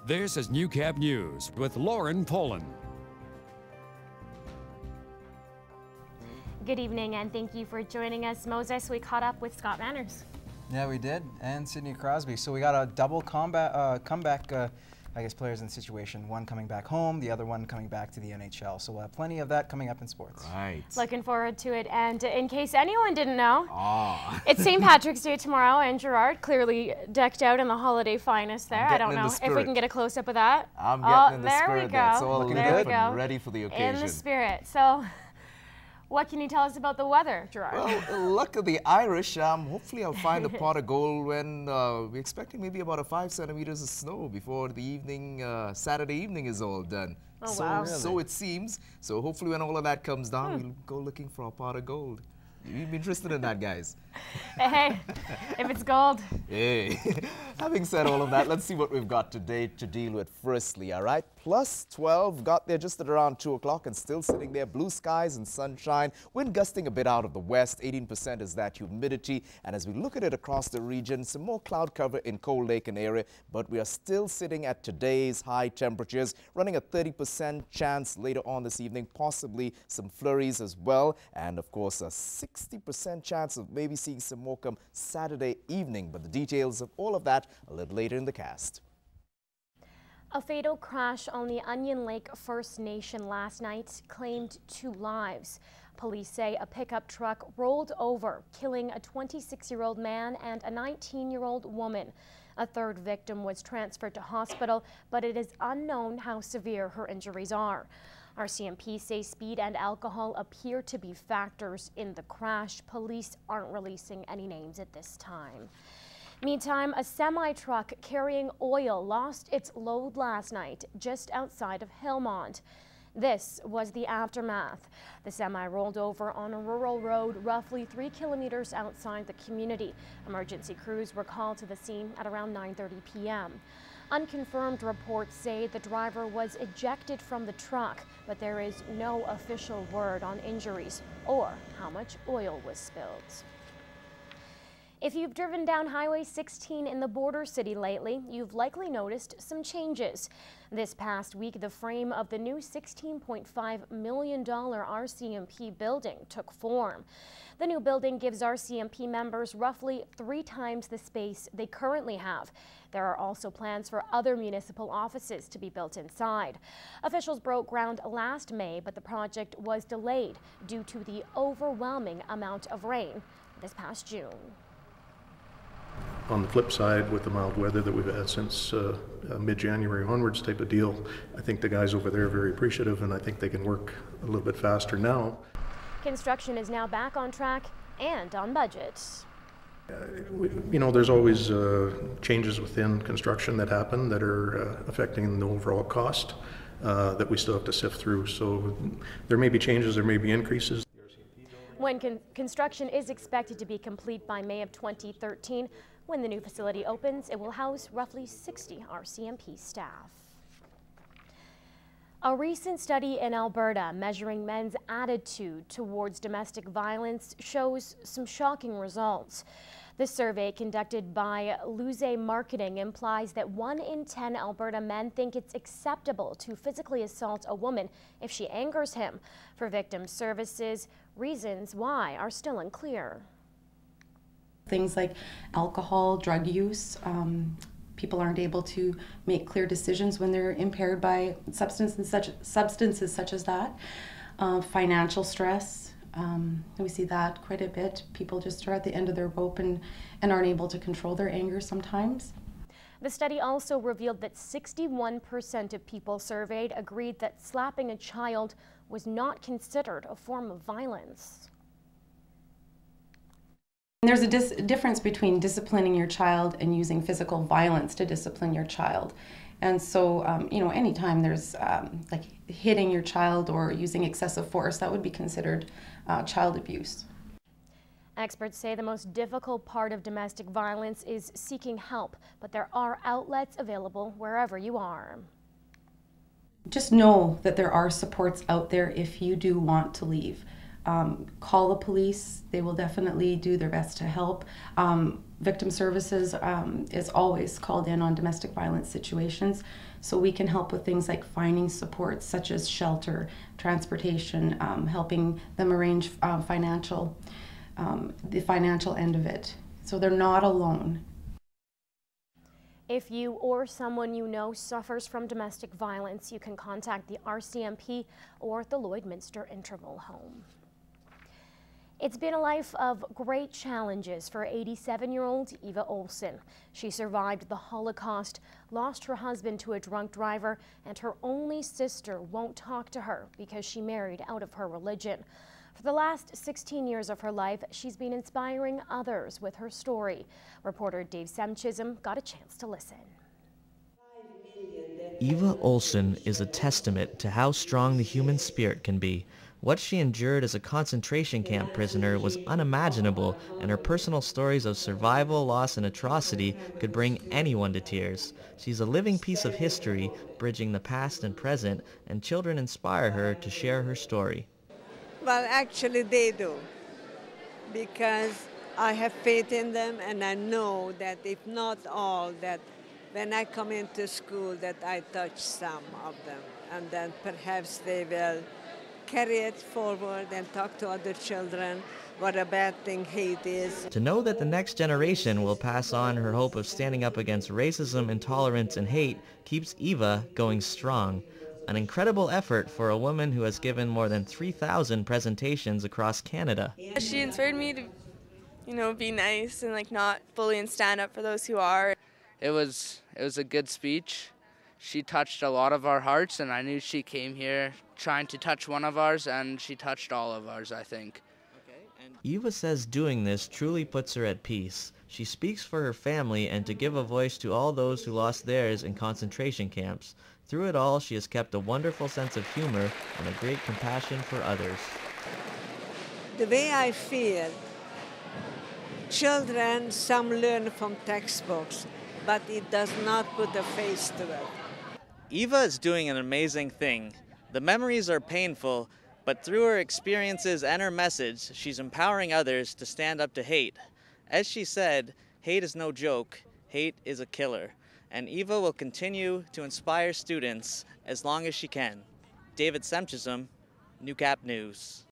This is Newcap News with Lauren Poland. Good evening and thank you for joining us. Moses, we caught up with Scott Manners. Yeah, we did, and Sidney Crosby. So we got a double comeback, I guess, players in the situation. One coming back home, the other one coming back to the NHL. So we'll have plenty of that coming up in sports. Right. Looking forward to it. And in case anyone didn't know, it's St. Patrick's Day tomorrow, and Gerard clearly decked out in the holiday finest there. I don't know if we can get a close-up of that. I'm getting in the there spirit. We go. It's all there lit we go. and ready for the occasion. In the spirit. So, what can you tell us about the weather, Gerard? Well, luck of the Irish. Hopefully I'll find a pot of gold when we're expecting maybe about 5 centimeters of snow before the evening, Saturday evening is all done. Oh, wow. So it seems. So hopefully when all of that comes down, we'll go looking for a pot of gold. You'd be interested in that, guys. Hey, if it's gold. Hey, having said all of that, let's see what we've got today to deal with firstly, all right? Plus 12, got there just at around 2 o'clock and still sitting there. Blue skies and sunshine. Wind gusting a bit out of the west. 18% is that humidity. And as we look at it across the region, some more cloud cover in Cold Lake and area. But we are still sitting at today's high temperatures, running a 30% chance later on this evening, possibly some flurries as well. And of course, a 60% chance of maybe seeing some more come Saturday evening. But the details of all of that a little later in the cast. A fatal crash on the Onion Lake First Nation last night claimed 2 lives. Police say a pickup truck rolled over, killing a 26-year-old man and a 19-year-old woman. A third victim was transferred to hospital, but it is unknown how severe her injuries are. RCMP say speed and alcohol appear to be factors in the crash. Police aren't releasing any names at this time. Meantime, a semi-truck carrying oil lost its load last night just outside of Hillmont. This was the aftermath. The semi rolled over on a rural road roughly 3 kilometers outside the community. Emergency crews were called to the scene at around 9:30 p.m. Unconfirmed reports say the driver was ejected from the truck, but there is no official word on injuries or how much oil was spilled. If you've driven down Highway 16 in the border city lately, you've likely noticed some changes. This past week, the frame of the new $16.5 million RCMP building took form. The new building gives RCMP members roughly 3 times the space they currently have. There are also plans for other municipal offices to be built inside. Officials broke ground last May, but the project was delayed due to the overwhelming amount of rain this past June. On the flip side, with the mild weather that we've had since mid-January onwards type of deal, I think the guys over there are very appreciative, and I think they can work a little bit faster now. Construction is now back on track and on budget. You know, there's always changes within construction that happen that are affecting the overall cost that we still have to sift through. So there may be changes, there may be increases. When construction is expected to be complete by May of 2013, when the new facility opens, it will house roughly 60 RCMP staff. A recent study in Alberta measuring men's attitude towards domestic violence shows some shocking results. The survey conducted by Luze Marketing implies that 1 in 10 Alberta men think it's acceptable to physically assault a woman if she angers him. For victim services, reasons why are still unclear. Things like alcohol, drug use. People aren't able to make clear decisions when they're impaired by substances such as that. Financial stress. We see that quite a bit. People just are at the end of their rope and aren't able to control their anger sometimes. The study also revealed that 61% of people surveyed agreed that slapping a child was not considered a form of violence. There's a difference between disciplining your child and using physical violence to discipline your child. And so, you know, anytime there's like hitting your child or using excessive force, that would be considered child abuse. Experts say the most difficult part of domestic violence is seeking help, but there are outlets available wherever you are. Just know that there are supports out there if you do want to leave. Call the police. They will definitely do their best to help. Victim Services is always called in on domestic violence situations, so we can help with things like finding supports such as shelter, transportation, helping them arrange the financial end of it. So they're not alone. If you or someone you know suffers from domestic violence, you can contact the RCMP or the Lloydminster Interval Home. It's been a life of great challenges for 87-year-old Eva Olsen. She survived the Holocaust, lost her husband to a drunk driver, and her only sister won't talk to her because she married out of her religion. For the last 16 years of her life, she's been inspiring others with her story. Reporter Dave Semchism got a chance to listen. Eva Olsen is a testament to how strong the human spirit can be. What she endured as a concentration camp prisoner was unimaginable, and her personal stories of survival, loss, and atrocity could bring anyone to tears. She's a living piece of history, bridging the past and present, and children inspire her to share her story. Well, actually they do, because I have faith in them, and I know that if not all, that when I come into school that I touch some of them, and then perhaps they will carry it forward and talk to other children what a bad thing hate is. To know that the next generation will pass on her hope of standing up against racism, intolerance, and hate keeps Eva going strong. An incredible effort for a woman who has given more than 3,000 presentations across Canada. She inspired me to, be nice and not bully and stand up for those who are. It was a good speech. She touched a lot of our hearts, and I knew she came here trying to touch one of ours, and she touched all of ours, I think. Eva says doing this truly puts her at peace. She speaks for her family and to give a voice to all those who lost theirs in concentration camps. Through it all, she has kept a wonderful sense of humor and a great compassion for others. The way I feel, children, some learn from textbooks, but it does not put a face to it. Eva is doing an amazing thing. The memories are painful, but through her experiences and her message, she's empowering others to stand up to hate. As she said, hate is no joke, hate is a killer. And Eva will continue to inspire students as long as she can. David Semchism, Newcap News.